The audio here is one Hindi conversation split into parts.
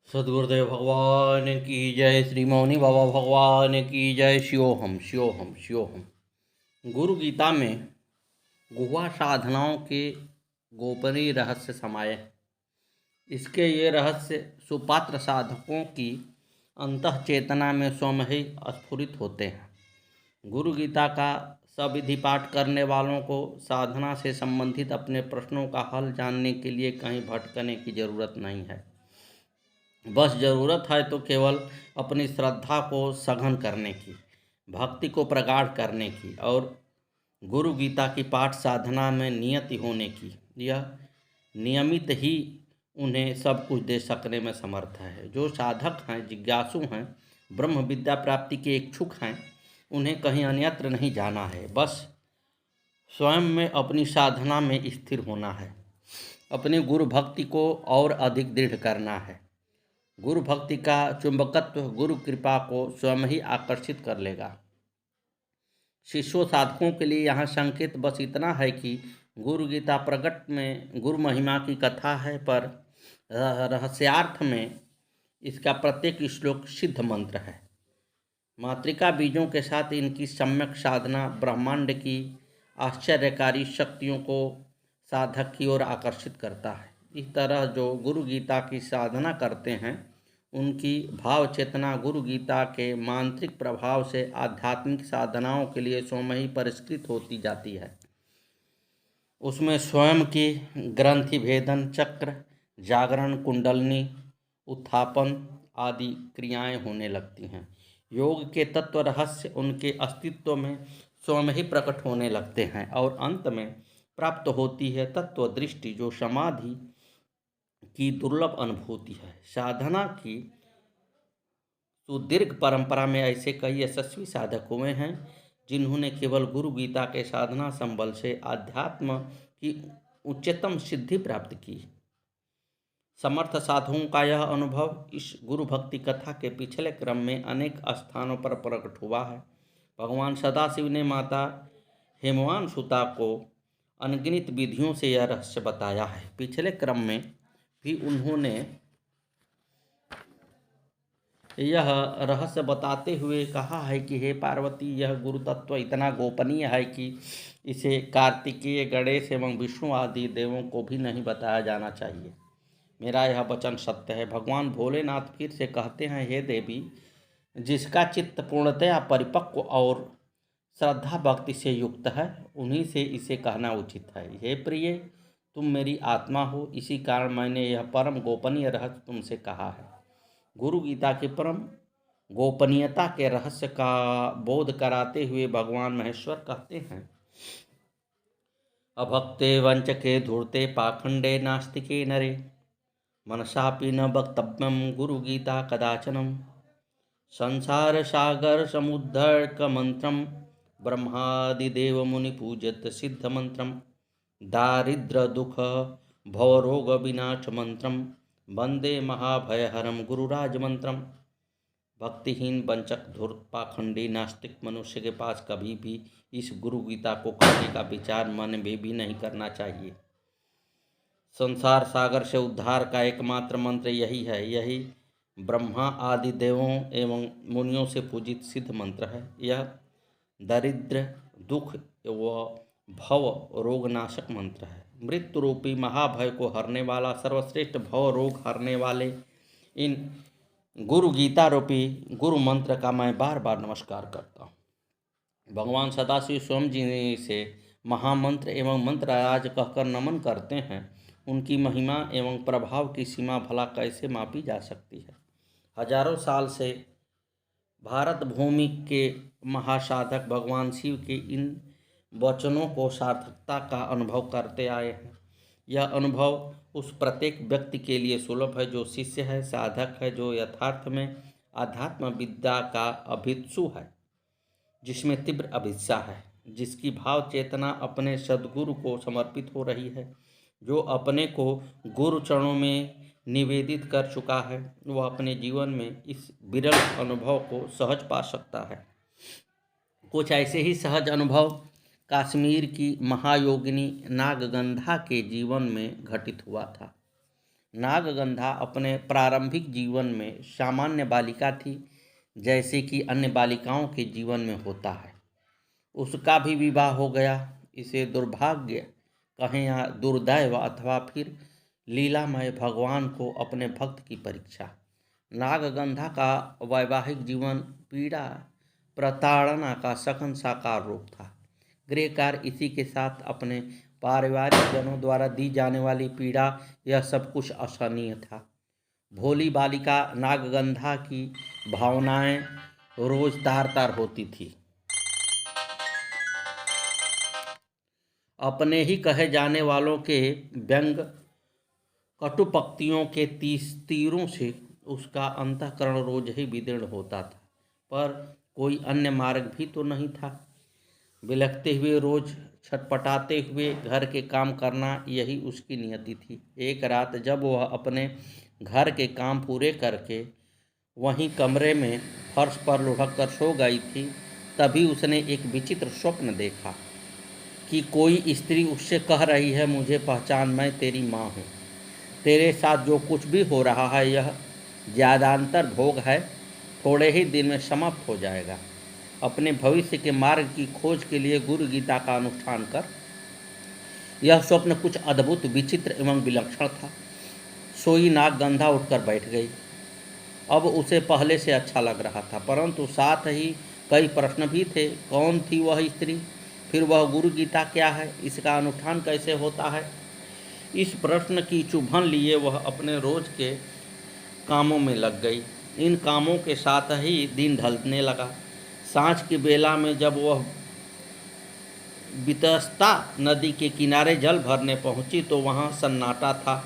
सदगुरुदेव भगवान की जय। श्री मौनी बाबा भगवान की जय। शिवोहम शिवोहम शिवोहम। गुरु गीता में गुहा साधनाओं के गोपनीय रहस्य समाये हैं। इसके ये रहस्य सुपात्र साधकों की अंतः चेतना में स्वयं ही स्फुरित होते हैं। गुरु गीता का सविधि पाठ करने वालों को साधना से संबंधित अपने प्रश्नों का हल जानने के लिए कहीं भटकने की जरूरत नहीं है। बस ज़रूरत है तो केवल अपनी श्रद्धा को सघन करने की, भक्ति को प्रगाढ़ करने की और गुरु गीता की पाठ साधना में नियति होने की। यह नियमित ही उन्हें सब कुछ दे सकने में समर्थ है। जो साधक हैं, जिज्ञासु हैं, ब्रह्म विद्या प्राप्ति के इच्छुक हैं, उन्हें कहीं अन्यत्र नहीं जाना है। बस स्वयं में अपनी साधना में स्थिर होना है, अपनी गुरु भक्ति को और अधिक दृढ़ करना है। गुरु भक्ति का चुंबकत्व गुरु कृपा को स्वयं ही आकर्षित कर लेगा। शिष्यों साधकों के लिए यहाँ संकेत बस इतना है कि गुरु गीता प्रकट में गुरु महिमा की कथा है, पर रहस्यार्थ में इसका प्रत्येक श्लोक सिद्ध मंत्र है। मातृका बीजों के साथ इनकी सम्यक साधना ब्रह्मांड की आश्चर्यकारी शक्तियों को साधक की ओर आकर्षित करता है। इस तरह जो गुरु गीता की साधना करते हैं, उनकी भाव चेतना गुरु गीता के मांत्रिक प्रभाव से आध्यात्मिक साधनाओं के लिए स्वयं ही परिष्कृत होती जाती है। उसमें स्वयं की ग्रंथि भेदन, चक्र, जागरण, कुंडलनी, उत्थापन आदि क्रियाएं होने लगती हैं। योग के तत्व रहस्य उनके अस्तित्व में स्वयं ही प्रकट होने लगते हैं और अंत में प्राप्त होती है तत्व दृष्टि, जो समाधि की दुर्लभ अनुभूति है। साधना की सुदीर्घ परंपरा में ऐसे कई यशस्वी साधक हुए हैं जिन्होंने केवल गुरु गीता के साधना संबल से आध्यात्म की उच्चतम सिद्धि प्राप्त की। समर्थ साधुओं का यह अनुभव इस गुरु भक्ति कथा के पिछले क्रम में अनेक स्थानों पर प्रकट हुआ है। भगवान सदाशिव ने माता हेमवान सुता को अनगिनत विधियों से यह रहस्य बताया है। पिछले क्रम में भी उन्होंने यह रहस्य बताते हुए कहा है कि हे पार्वती, यह गुरु तत्व इतना गोपनीय है कि इसे कार्तिकेय, गणेश एवं विष्णु आदि देवों को भी नहीं बताया जाना चाहिए। मेरा यह वचन सत्य है। भगवान भोलेनाथ फिर से कहते हैं, हे देवी, जिसका चित्त पूर्णतया परिपक्व और श्रद्धा भक्ति से युक्त है, उन्हीं से इसे कहना उचित है। हे प्रिय, तुम मेरी आत्मा हो, इसी कारण मैंने यह परम गोपनीय रहस्य तुमसे कहा है। गुरु गीता की परम गोपनीयता के रहस्य का बोध कराते हुए भगवान महेश्वर कहते हैं, अभक्ते वंचके धूर्ते पाखंडे नास्तिके नरे मनसापि न वक्तव्यम गुरु गीता कदाचनम। संसार सागर समुद्धर्क मंत्रम ब्रह्मादिदेव मुनि पूजत सिद्ध मंत्रम। दारिद्र दुख भवरोग विनाश मंत्रम वंदे महाभयहरम गुरुराज मंत्रम। भक्तिहीन, वंचक, धूर्त, पाखंडी, नास्तिक मनुष्य के पास कभी भी इस गुरु गीता को कहने का विचार मन में भी नहीं करना चाहिए। संसार सागर से उद्धार का एकमात्र मंत्र यही है। यही ब्रह्मा आदि देवों एवं मुनियों से पूजित सिद्ध मंत्र है। यह दरिद्र, दुख व भव रोगनाशक मंत्र है। मृत्यु रूपी महाभय को हरने वाला, सर्वश्रेष्ठ भव रोग हरने वाले इन गुरु गीता रूपी गुरु मंत्र का मैं बार बार नमस्कार करता हूँ। भगवान सदाशिव स्वयं जी से महामंत्र एवं मंत्रराज कहकर नमन करते हैं। उनकी महिमा एवं प्रभाव की सीमा भला कैसे मापी जा सकती है। हजारों साल से भारत भूमि के महासाधक भगवान शिव के इन वचनों को सार्थकता का अनुभव करते आए हैं। यह अनुभव उस प्रत्येक व्यक्ति के लिए सुलभ है जो शिष्य है, साधक है, जो यथार्थ में आध्यात्म विद्या का अभित्सु है, जिसमें तीव्र अभिष्ठा है, जिसकी भाव चेतना अपने सद्गुरु को समर्पित हो रही है, जो अपने को गुरु चरणों में निवेदित कर चुका है। वह अपने जीवन में इस विरल अनुभव को सहज पा सकता है। कुछ ऐसे ही सहज अनुभव कश्मीर की महायोगिनी नागगंधा के जीवन में घटित हुआ था। नागगंधा अपने प्रारंभिक जीवन में सामान्य बालिका थी, जैसे कि अन्य बालिकाओं के जीवन में होता है। उसका भी विवाह हो गया। इसे दुर्भाग्य कहें या दुर्दैव अथवा फिर लीलामय भगवान को अपने भक्त की परीक्षा। नागगंधा का वैवाहिक जीवन पीड़ा प्रताड़ना का सघन साकार रूप था। गृहकार इसी के साथ अपने पारिवारिक जनों द्वारा दी जाने वाली पीड़ा, यह सब कुछ असहनीय था। भोली बालिका नागगंधा की भावनाएं रोज तार तार होती थी। अपने ही कहे जाने वालों के व्यंग कटुपक्तियों के तीरों से उसका अंतःकरण रोज ही विदीर्ण होता था, पर कोई अन्य मार्ग भी तो नहीं था। बिलखते हुए रोज छटपटाते हुए घर के काम करना, यही उसकी नियति थी। एक रात जब वह अपने घर के काम पूरे करके वहीं कमरे में फर्श पर लुढ़क कर सो गई थी, तभी उसने एक विचित्र स्वप्न देखा कि कोई स्त्री उससे कह रही है, मुझे पहचान, मैं तेरी माँ हूँ। तेरे साथ जो कुछ भी हो रहा है यह ज्यादांतर भोग है, थोड़े ही दिन में समाप्त हो जाएगा। अपने भविष्य के मार्ग की खोज के लिए गुरु गीता का अनुष्ठान कर। यह स्वप्न कुछ अद्भुत, विचित्र एवं विलक्षण था। सोई नागगंधा उठकर बैठ गई। अब उसे पहले से अच्छा लग रहा था, परंतु साथ ही कई प्रश्न भी थे। कौन थी वह स्त्री? फिर वह गुरु गीता क्या है? इसका अनुष्ठान कैसे होता है? इस प्रश्न की चुभन लिए वह अपने रोज के कामों में लग गई। इन कामों के साथ ही दिन ढलने लगा। सांझ की बेला में जब वह बितस्ता नदी के किनारे जल भरने पहुंची तो वहां सन्नाटा था।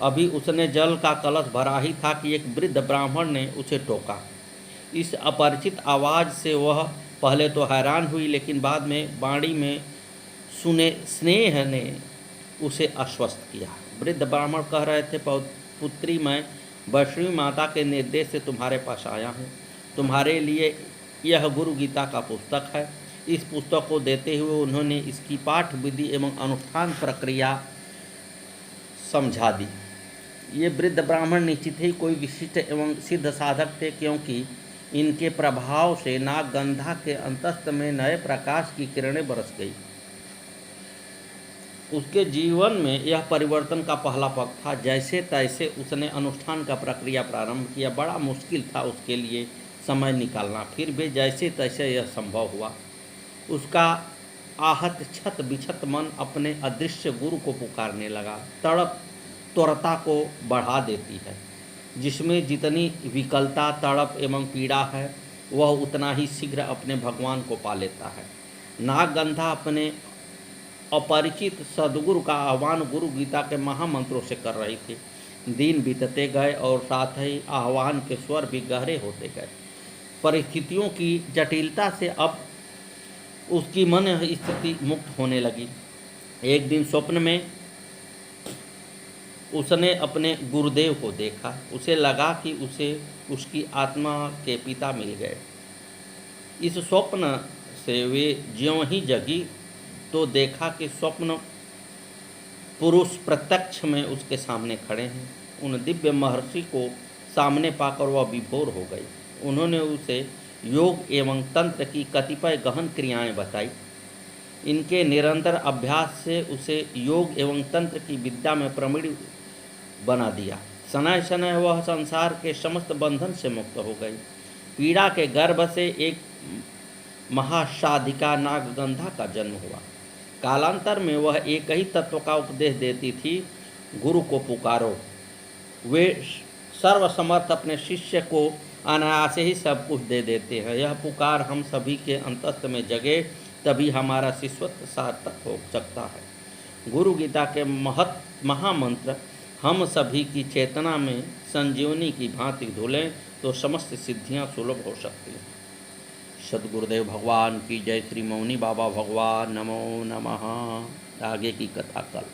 अभी उसने जल का कलश भरा ही था कि एक वृद्ध ब्राह्मण ने उसे टोका। इस अपरिचित आवाज़ से वह पहले तो हैरान हुई, लेकिन बाद में वाणी में सुने स्नेह ने उसे आश्वस्त किया। वृद्ध ब्राह्मण कह रहे थे, पुत्री, मैं वैष्णवी माता के निर्देश से तुम्हारे पास आया हूँ। तुम्हारे लिए यह गुरु गीता का पुस्तक है। इस पुस्तक को देते हुए उन्होंने इसकी पाठ विधि एवं अनुष्ठान प्रक्रिया समझा दी। ये वृद्ध ब्राह्मण निश्चित ही कोई विशिष्ट एवं सिद्ध साधक थे, क्योंकि इनके प्रभाव से नागगंधा के अंतस्थ में नए प्रकाश की किरणें बरस गई। उसके जीवन में यह परिवर्तन का पहला पग था। जैसे तैसे उसने अनुष्ठान का प्रक्रिया प्रारंभ किया। बड़ा मुश्किल था उसके लिए समय निकालना, फिर भी जैसे तैसे यह संभव हुआ। उसका आहत छत बिछत मन अपने अदृश्य गुरु को पुकारने लगा। तड़प त्वरता को बढ़ा देती है। जिसमें जितनी विकलता, तड़प एवं पीड़ा है, वह उतना ही शीघ्र अपने भगवान को पा लेता है। नागगंधा अपने अपरिचित सद्गुरु का आह्वान गुरु गीता के महामंत्रों से कर रही थी। दिन बीतते गए और साथ ही आह्वान के स्वर भी गहरे होते गए। परिस्थितियों की जटिलता से अब उसकी मन स्थिति मुक्त होने लगी। एक दिन स्वप्न में उसने अपने गुरुदेव को देखा। उसे लगा कि उसे उसकी आत्मा के पिता मिल गए। इस स्वप्न से वे ज्यों ही जगी तो देखा कि स्वप्न पुरुष प्रत्यक्ष में उसके सामने खड़े हैं। उन दिव्य महर्षि को सामने पाकर वह विभोर हो गई। उन्होंने उसे योग एवं तंत्र की कतिपय गहन क्रियाएं बताई। इनके निरंतर अभ्यास से उसे योग एवं तंत्र की विद्या में प्रवीण बना दिया। शनैः शनैः वह संसार के समस्त बंधन से मुक्त हो गई। पीड़ा के गर्भ से एक महासाधिका नागगंधा का जन्म हुआ। कालांतर में वह एक ही तत्व का उपदेश देती थी, गुरु को पुकारो। वे सर्वसमर्थ अपने शिष्य को अनायास ही सब कुछ दे देते हैं। यह पुकार हम सभी के अंतस्थ में जगे, तभी हमारा शिष्यत्व सार्थक हो सकता है। गुरु गीता के महामंत्र हम सभी की चेतना में संजीवनी की भांति धुलें तो समस्त सिद्धियां सुलभ हो सकती हैं। सद्गुरुदेव भगवान की जय। श्री मौनी बाबा भगवान नमो नमः। आगे की कथा कल।